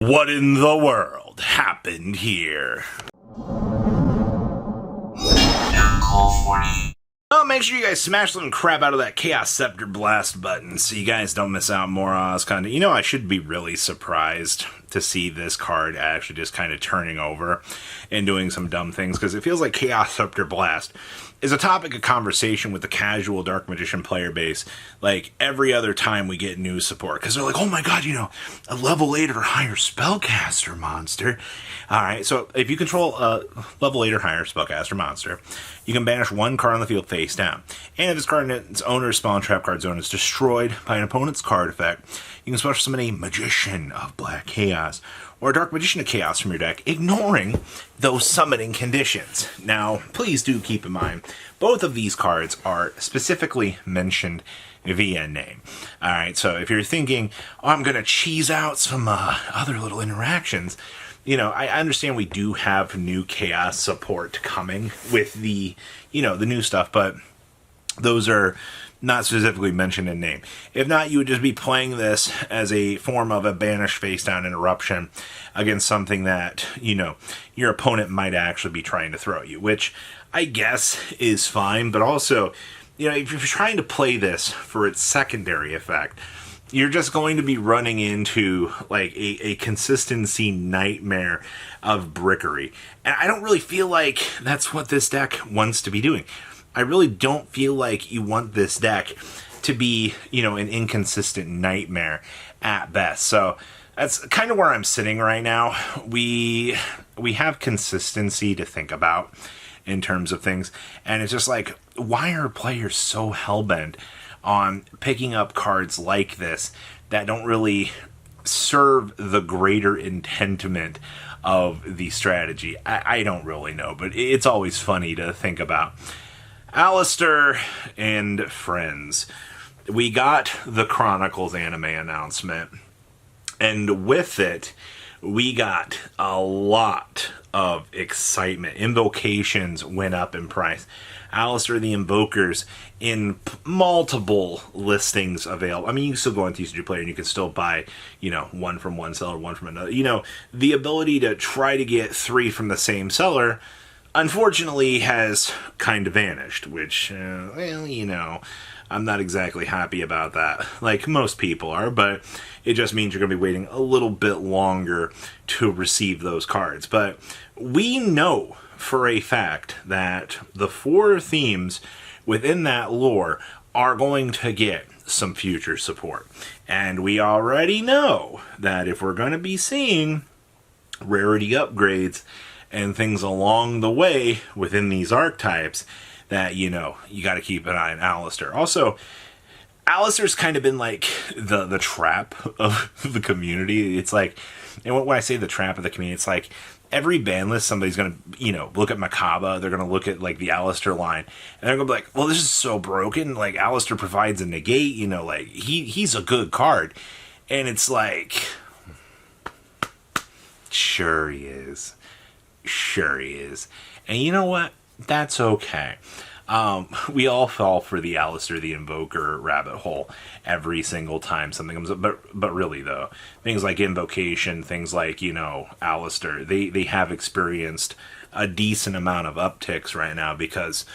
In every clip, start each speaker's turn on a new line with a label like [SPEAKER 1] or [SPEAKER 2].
[SPEAKER 1] What in the world happened here? Well, make sure you guys smash the crap out of that Chaos Scepter blast button so you guys don't miss out more on this content. You know, I should be really surprised to see this card actually just kind of turning over and doing some dumb things, because it feels like Chaos Scepter Blast is a topic of conversation with the casual Dark Magician player base like every other time we get new support, because they're like, oh my god, you know, a level 8 or higher spellcaster monster. Alright, so if you control a level 8 or higher spellcaster monster, you can banish one card on the field face down. And if this card in its owner's spawn trap card zone is destroyed by an opponent's card effect, you can special summon a Magician of Black Chaos or a Dark Magician of Chaos from your deck, ignoring those summoning conditions. Now, please do keep in mind, both of these cards are specifically mentioned via name. Alright, so if you're thinking, oh, I'm going to cheese out some other little interactions, you know, I understand we do have new Chaos support coming with the, you know, the new stuff, but those are not specifically mentioned in name. If not, you would just be playing this as a form of a banish face down interruption against something that, you know, your opponent might actually be trying to throw at you, which I guess is fine, but also, you know, if you're trying to play this for its secondary effect, you're just going to be running into like a consistency nightmare of brickery. And I don't really feel like that's what this deck wants to be doing. I really don't feel like you want this deck to be, you know, an inconsistent nightmare at best. So that's kind of where I'm sitting right now. We have consistency to think about in terms of things, and it's just like, why are players so hellbent on picking up cards like this that don't really serve the greater intentment of the strategy? I don't really know, but it's always funny to think about. Aleister and friends. We got the Chronicles anime announcement, and with it, we got a lot of excitement. Invocations went up in price. Aleister the Invokers in multiple listings available. I mean, you can still go on TCG Player and you can still buy, you know, one from one seller, one from another. You know, the ability to try to get 3 from the same seller, unfortunately, has kind of vanished, which, well, you know, I'm not exactly happy about that, like most people are, but it just means you're going to be waiting a little bit longer to receive those cards. But we know for a fact that the 4 themes within that lore are going to get some future support. And we already know that if we're going to be seeing rarity upgrades and things along the way within these archetypes, that, you know, you got to keep an eye on Aleister. Also, Aleister's kind of been like the trap of the community. It's like, and when I say the trap of the community, it's like every ban list, somebody's going to, you know, look at Makaba, they're going to look at like the Aleister line, and they're going to be like, well, this is so broken. Like, Aleister provides a negate, you know, like he's a good card. And it's like, sure he is. Sure he is. And you know what? That's okay. We all fall for the Aleister the Invoker rabbit hole every single time something comes up. But really, though, things like Invocation, things like, you know, Aleister, they have experienced a decent amount of upticks right now because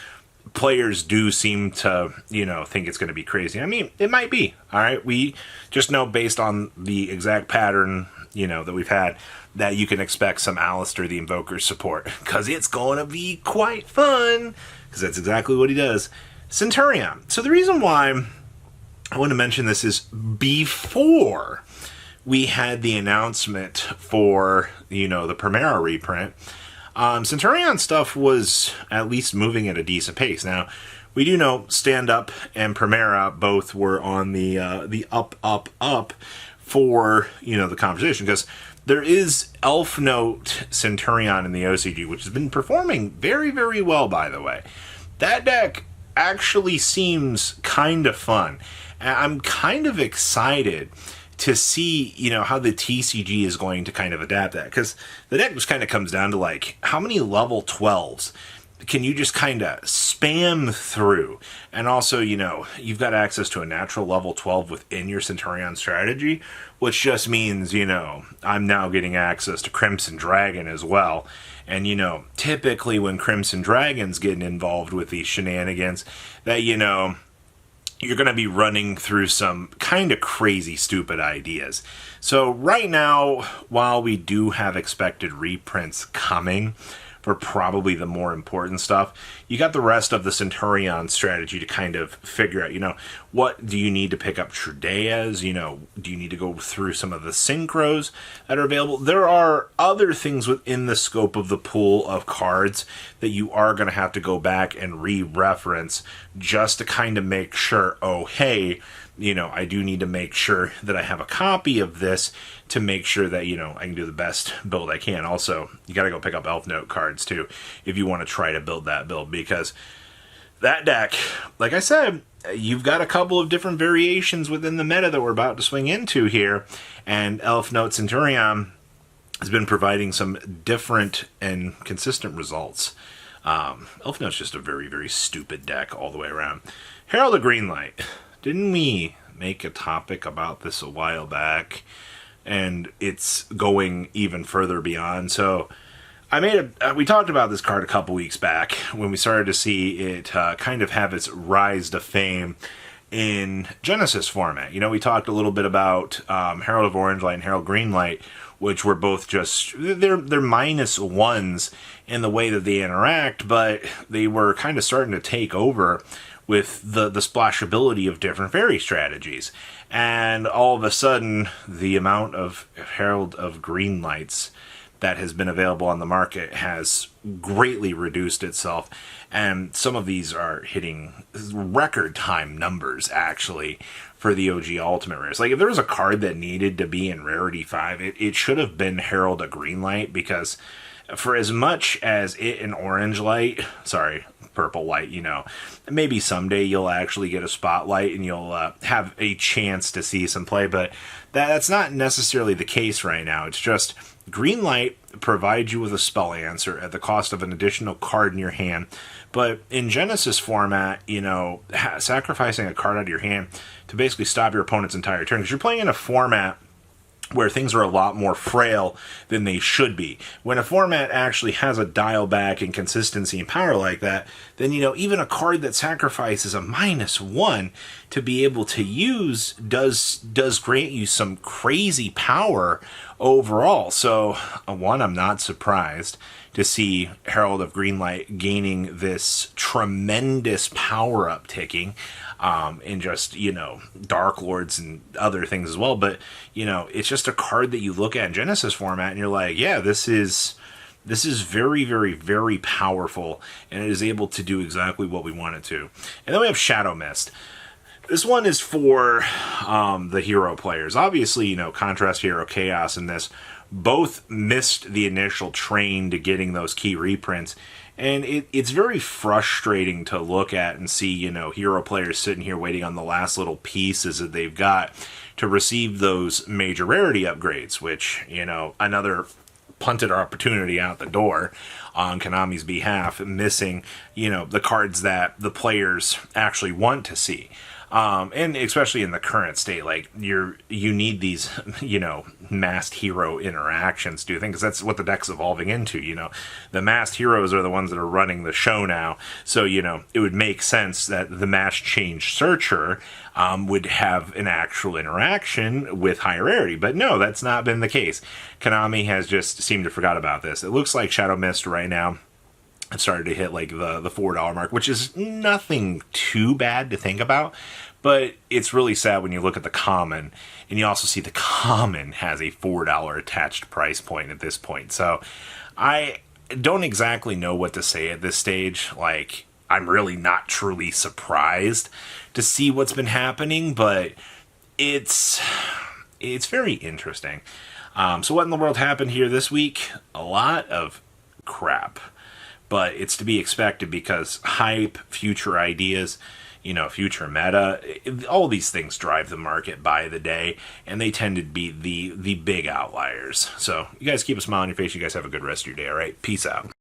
[SPEAKER 1] players do seem to, you know, think it's going to be crazy. I mean, it might be. All right. We just know based on the exact pattern, you know, that we've had, that you can expect some Aleister the Invoker support, because it's going to be quite fun, because that's exactly what he does. Centurion. So the reason why I want to mention this is before we had the announcement for, you know, the Primera reprint, Centurion stuff was at least moving at a decent pace. Now, we do know Stand Up and Primera both were on the up for, you know, the conversation, because there is Elf Note Centurion in the OCG, which has been performing very, very well, by the way. That deck actually seems kind of fun. And I'm kind of excited to see, you know, how the TCG is going to kind of adapt that. Because the deck just kind of comes down to, like, how many level 12s can you just kind of spam through? And also, you know, you've got access to a natural level 12 within your Centurion strategy. which just means, I'm now getting access to Crimson Dragon as well. And, typically when Crimson Dragon's getting involved with these shenanigans, that, you're going to be running through some kind of crazy, stupid ideas. So right now, while we do have expected reprints coming for probably the more important stuff, you got the rest of the Centurion strategy to kind of figure out, what do you need to pick up Trudeas? Do you need to go through some of the synchros that are available? There are other things within the scope of the pool of cards that you are going to have to go back and re-reference just to kind of make sure, oh, hey, I do need to make sure that I have a copy of this to make sure that, I can do the best build I can. Also, you got to go pick up Elf Note cards, too, if you want to try to build that build, because that deck, like I said, you've got a couple of different variations within the meta that we're about to swing into here, and Elf Note Centurion has been providing some different and consistent results. Elf Note's just a very, very stupid deck all the way around. Herald of Greenlight. Didn't we make a topic about this a while back? And it's going even further beyond. So we talked about this card a couple weeks back when we started to see it kind of have its rise to fame in Genesis format. We talked a little bit about Herald of Orange Light and Herald Green Light, which were both just, they're -1s in the way that they interact, but they were kind of starting to take over with the splashability of different fairy strategies. And all of a sudden, the amount of Herald of Green Lights that has been available on the market has greatly reduced itself. And some of these are hitting record time numbers, actually, for the OG Ultimate Rares. Like, if there was a card that needed to be in Rarity 5, it should have been Herald of Green Light, because for as much as it and Purple Light, maybe someday you'll actually get a spotlight and you'll have a chance to see some play, but that's not necessarily the case right now. It's just Green Light provides you with a spell answer at the cost of an additional card in your hand, but in Genesis format, sacrificing a card out of your hand to basically stop your opponent's entire turn, because you're playing in a format where things are a lot more frail than they should be. When a format actually has a dial back and consistency and power like that, then, even a card that sacrifices a -1 to be able to use does grant you some crazy power overall. So, I'm not surprised to see Herald of Greenlight gaining this tremendous power upticking in just, Dark Lords and other things as well. But, it's just a card that you look at in Genesis format and you're like, yeah, this is very, very, very powerful, and it is able to do exactly what we want it to. And then we have Shadow Mist. This one is for the hero players. Obviously, Contrast Hero, Chaos, and this both missed the initial train to getting those key reprints. And it's very frustrating to look at and see, hero players sitting here waiting on the last little pieces that they've got to receive those major rarity upgrades, which, another punted opportunity out the door on Konami's behalf, missing, the cards that the players actually want to see. And especially in the current state, like you need these, masked hero interactions, do you think? Because that's what the deck's evolving into, The masked heroes are the ones that are running the show now. So, it would make sense that the masked change searcher would have an actual interaction with high rarity. But no, that's not been the case. Konami has just seemed to forgot about this. It looks like Shadow Mist right now it started to hit like the $4 mark, which is nothing too bad to think about, but it's really sad when you look at the common, and you also see the common has a $4 attached price point at this point. So I don't exactly know what to say at this stage. Like, I'm really not truly surprised to see what's been happening, but it's very interesting. So what in the world happened here this week? A lot of crap. But it's to be expected because hype, future ideas, future meta, all these things drive the market by the day, and they tend to be the big outliers. So you guys keep a smile on your face. You guys have a good rest of your day, all right? Peace out.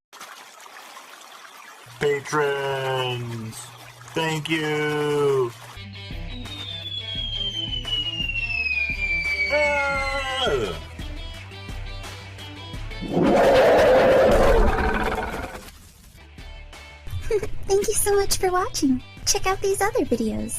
[SPEAKER 1] Patrons, thank you.
[SPEAKER 2] Thank you so much for watching. Check out these other videos.